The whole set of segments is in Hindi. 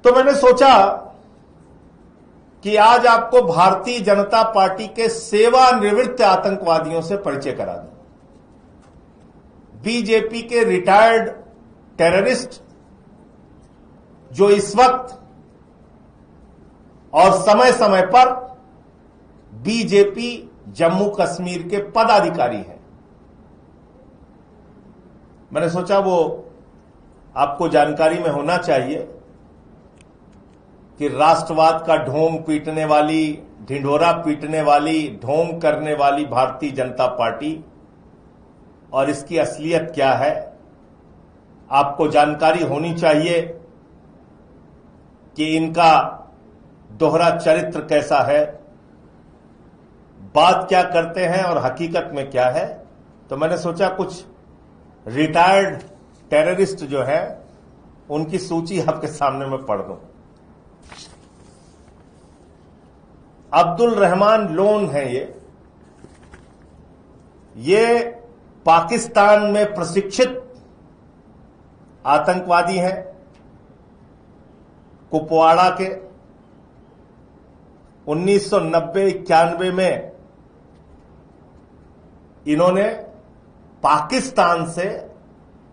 तो मैंने सोचा कि आज आपको भारतीय जनता पार्टी के सेवानिवृत्त आतंकवादियों से परिचय करा दूं। बीजेपी के रिटायर्ड टेररिस्ट जो इस वक्त और समय समय पर बीजेपी जम्मू कश्मीर के पदाधिकारी हैं। मैंने सोचा वो आपको जानकारी में होना चाहिए कि राष्ट्रवाद का ढोंग पीटने वाली, ढिंढोरा पीटने वाली, ढोंग करने वाली भारतीय जनता पार्टी और इसकी असलियत क्या है, आपको जानकारी होनी चाहिए कि इनका दोहरा चरित्र कैसा है, बात क्या करते हैं और हकीकत में क्या है। तो मैंने सोचा कुछ रिटायर्ड टेररिस्ट जो है उनकी सूची आपके सामने मैं पढ़ दूं। अब्दुल रहमान लोन है ये पाकिस्तान में प्रशिक्षित आतंकवादी हैं। कुपवाड़ा के 1990-91 में इन्होंने पाकिस्तान से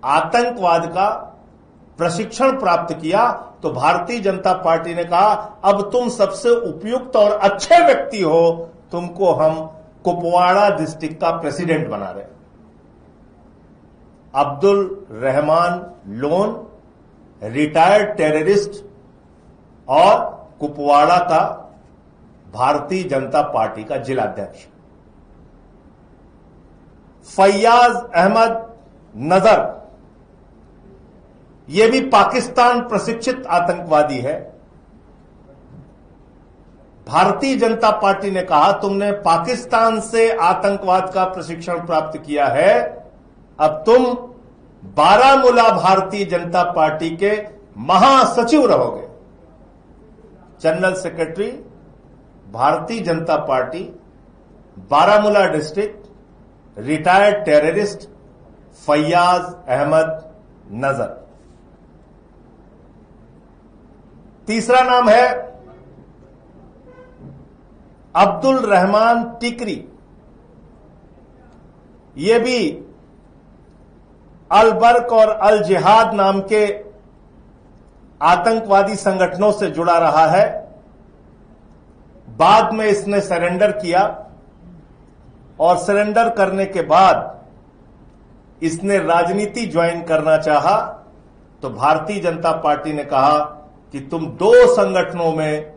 आतंकवाद का प्रशिक्षण प्राप्त किया। तो भारतीय जनता पार्टी ने कहा अब तुम सबसे उपयुक्त और अच्छे व्यक्ति हो, तुमको हम कुपवाड़ा डिस्ट्रिक्ट का प्रेसिडेंट बना रहे हैं। Abdul Rahman loan retired terrorist और कुपवाड़ा का भारतीय जनता पार्टी का जिलाध्यक्ष। फैयाज अहमद नजर यह भी पाकिस्तान प्रशिक्षित आतंकवादी है। भारतीय जनता पार्टी ने कहा तुमने पाकिस्तान से आतंकवाद का प्रशिक्षण प्राप्त किया है, अब तुम बारामूला भारतीय जनता पार्टी के महासचिव रहोगे। General secretary Bharatiya Janata Party Baramulla district, retired terrorist Fayaz Ahmad Nazar. तीसरा नाम है अब्दुल रहमान टिकरी। यह भी अल बर्क और अल जिहाद नाम के आतंकवादी संगठनों से जुड़ा रहा है। बाद में इसने सरेंडर किया और सरेंडर करने के बाद इसने राजनीति ज्वाइन करना चाहा। तो भारतीय जनता पार्टी ने कहा कि तुम दो संगठनों में,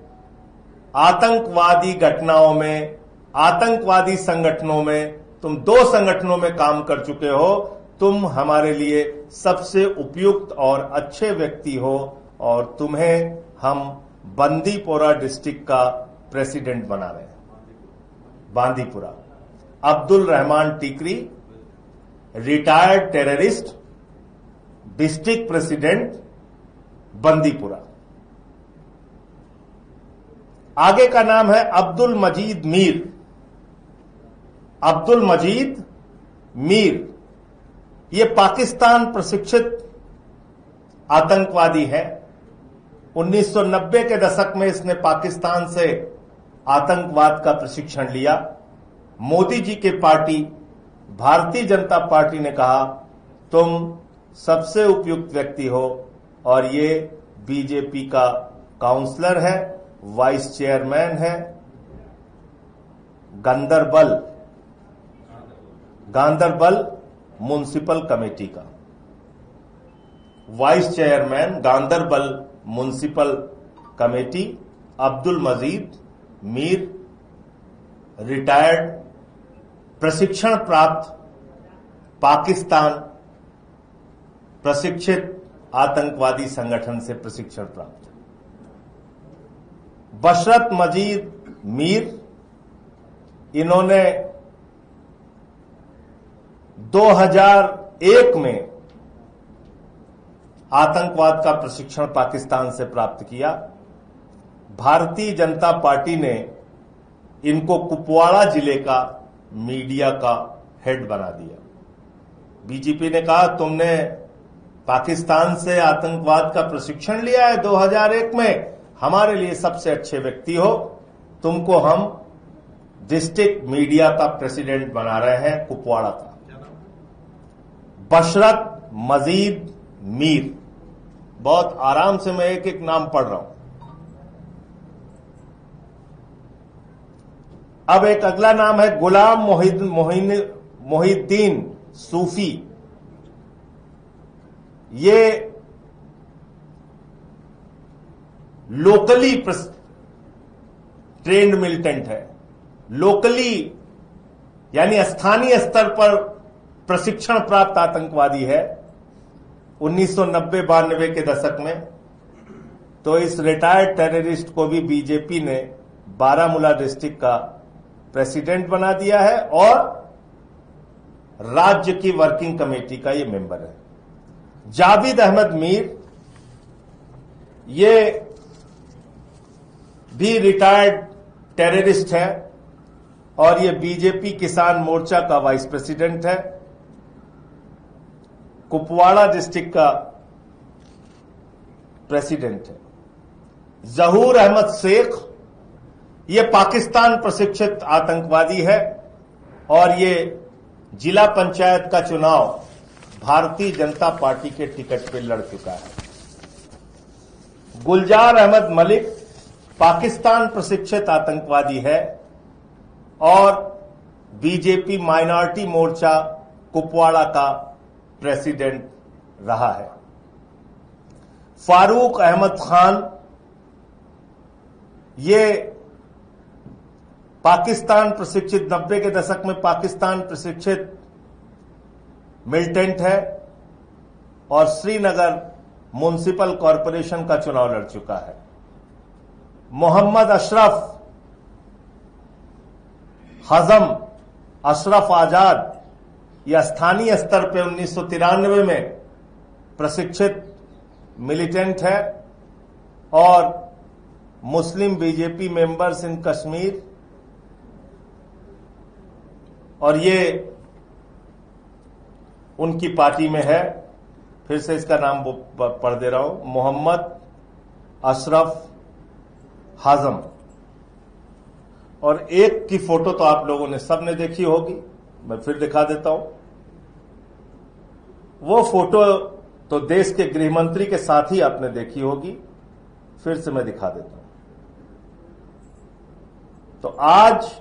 आतंकवादी घटनाओं में, आतंकवादी संगठनों में, तुम दो संगठनों में काम कर चुके हो, तुम हमारे लिए सबसे उपयुक्त और अच्छे व्यक्ति हो और तुम्हें हम बंदीपोरा डिस्ट्रिक्ट का प्रेसिडेंट बना रहे हैं। बांदीपुरा। अब्दुल रहमान टिकरी retired terrorist, district president Bandipura. आगे का नाम है अब्दुल मजीद मीर। अब्दुल मजीद मीर ये पाकिस्तान प्रशिक्षित आतंकवादी है। 1990 के दशक में इसने पाकिस्तान से आतंकवाद का प्रशिक्षण लिया। मोदी जी के पार्टी भारतीय जनता पार्टी ने कहा तुम सबसे उपयुक्त व्यक्ति हो और ये बीजेपी का काउंसलर है, वाइस चेयरमैन है गांदरबल म्युनिसिपल कमेटी का, vice chairman Ganderbal municipal committee. Abdul Majeed Mir retired, प्रशिक्षण प्राप्त, पाकिस्तान प्रशिक्षित आतंकवादी संगठन से प्रशिक्षण प्राप्त। बशरत मजीद मीर, इन्होंने 2001 में आतंकवाद का प्रशिक्षण पाकिस्तान से प्राप्त किया। भारतीय जनता पार्टी ने इनको कुपवाड़ा जिले का मीडिया का हेड बना दिया। बीजेपी ने कहा तुमने पाकिस्तान से आतंकवाद का प्रशिक्षण लिया है 2001 में, हमारे लिए सबसे अच्छे व्यक्ति हो, तुमको हम डिस्ट्रिक्ट मीडिया का प्रेसिडेंट बना रहे हैं कुपवाड़ा का। बशरत मजीद मीर, बहुत आराम से मैं एक एक नाम पढ़ रहा हूं। अब एक अगला नाम है गुलाम मोहिद्दीन सूफी। ये लोकली ट्रेंड मिलिटेंट है, लोकली यानी स्थानीय स्तर पर प्रशिक्षण प्राप्त आतंकवादी है। 1990-92 के दशक में तो इस रिटायर्ड टेररिस्ट को भी बीजेपी ने बारामूला डिस्ट्रिक्ट का प्रेसिडेंट बना दिया है और राज्य की वर्किंग कमेटी का ये मेंबर है। जावेद अहमद मीर, ये भी रिटायर्ड टेररिस्ट है और ये बीजेपी किसान मोर्चा का वाइस प्रेसिडेंट है। कुपवाड़ा डिस्ट्रिक्ट का प्रेसिडेंट है। जहूर अहमद शेख, ये पाकिस्तान प्रशिक्षित आतंकवादी है और ये जिला पंचायत का चुनाव भारतीय जनता पार्टी के टिकट पर लड़ चुका है। गुलजार अहमद मलिक पाकिस्तान प्रशिक्षित आतंकवादी है और बीजेपी माइनॉरिटी मोर्चा कुपवाड़ा का प्रेसिडेंट रहा है। फारूक अहमद खान, ये पाकिस्तान प्रशिक्षित 90 के दशक में पाकिस्तान प्रशिक्षित मिलिटेंट है और श्रीनगर म्युनिसिपल कॉरपोरेशन का चुनाव लड़ चुका है। मोहम्मद अशरफ हजम अशरफ आजाद, यह स्थानीय स्तर पर 1993 में प्रशिक्षित मिलिटेंट है और मुस्लिम बीजेपी मेंबर्स इन कश्मीर, और ये उनकी पार्टी में है। फिर से इसका नाम पढ़ दे रहा हूं, मोहम्मद अशरफ हाजम। और एक की फोटो तो आप लोगों ने सबने देखी होगी, मैं फिर दिखा देता हूं। वो फोटो तो देश के गृह मंत्री के साथ ही आपने देखी होगी, फिर से मैं दिखा देता हूं। तो आज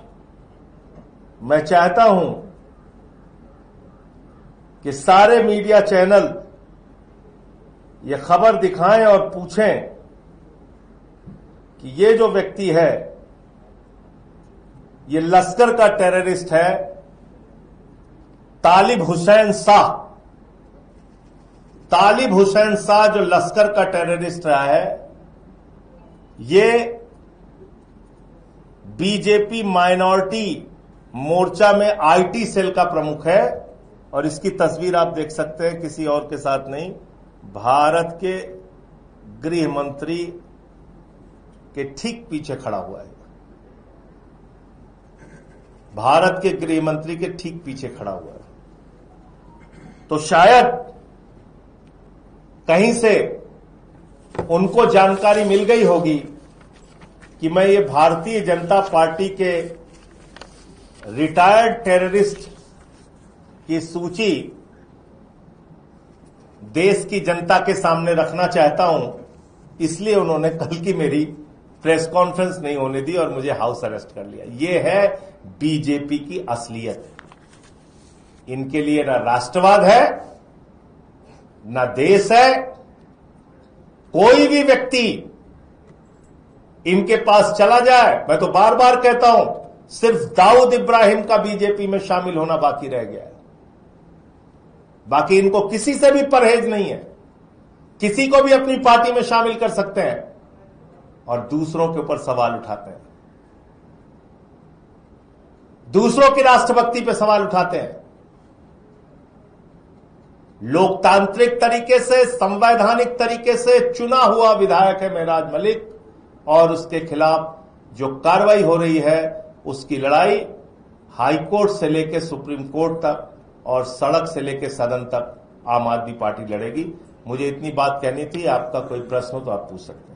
मैं चाहता हूं कि सारे मीडिया चैनल ये खबर दिखाएं और पूछें कि ये जो व्यक्ति है ये लश्कर का टेररिस्ट है, तालिब हुसैन शाह। तालिब हुसैन शाह जो लश्कर का टेररिस्ट रहा है, ये बीजेपी माइनॉरिटी मोर्चा में आईटी सेल का प्रमुख है और इसकी तस्वीर आप देख सकते हैं, किसी और के साथ नहीं, भारत के गृह मंत्री के ठीक पीछे खड़ा हुआ है। भारत के गृह मंत्री के ठीक पीछे खड़ा हुआ है। तो शायद कहीं से उनको जानकारी मिल गई होगी कि मैं ये भारतीय जनता पार्टी के रिटायर्ड टेररिस्ट की सूची देश की जनता के सामने रखना चाहता हूं, इसलिए उन्होंने कल की मेरी प्रेस कॉन्फ्रेंस नहीं होने दी और मुझे हाउस अरेस्ट कर लिया। ये है बीजेपी की असलियत। इनके लिए ना राष्ट्रवाद है, ना देश है। कोई भी व्यक्ति इनके पास चला जाए, मैं तो बार बार कहता हूं, सिर्फ दाऊद इब्राहिम का बीजेपी में शामिल होना बाकी रह गया है। बाकी इनको किसी से भी परहेज नहीं है। किसी को भी अपनी पार्टी में शामिल कर सकते हैं और दूसरों के ऊपर सवाल उठाते हैं, दूसरों की राष्ट्रभक्ति पे सवाल उठाते हैं। लोकतांत्रिक तरीके से, संवैधानिक तरीके से चुना हुआ विधायक है मेहराज मलिक और उसके खिलाफ जो कार्रवाई हो रही है उसकी लड़ाई हाईकोर्ट से लेकर सुप्रीम कोर्ट तक और सड़क से लेकर सदन तक आम आदमी पार्टी लड़ेगी। मुझे इतनी बात कहनी थी। आपका कोई प्रश्न हो तो आप पूछ सकते हैं।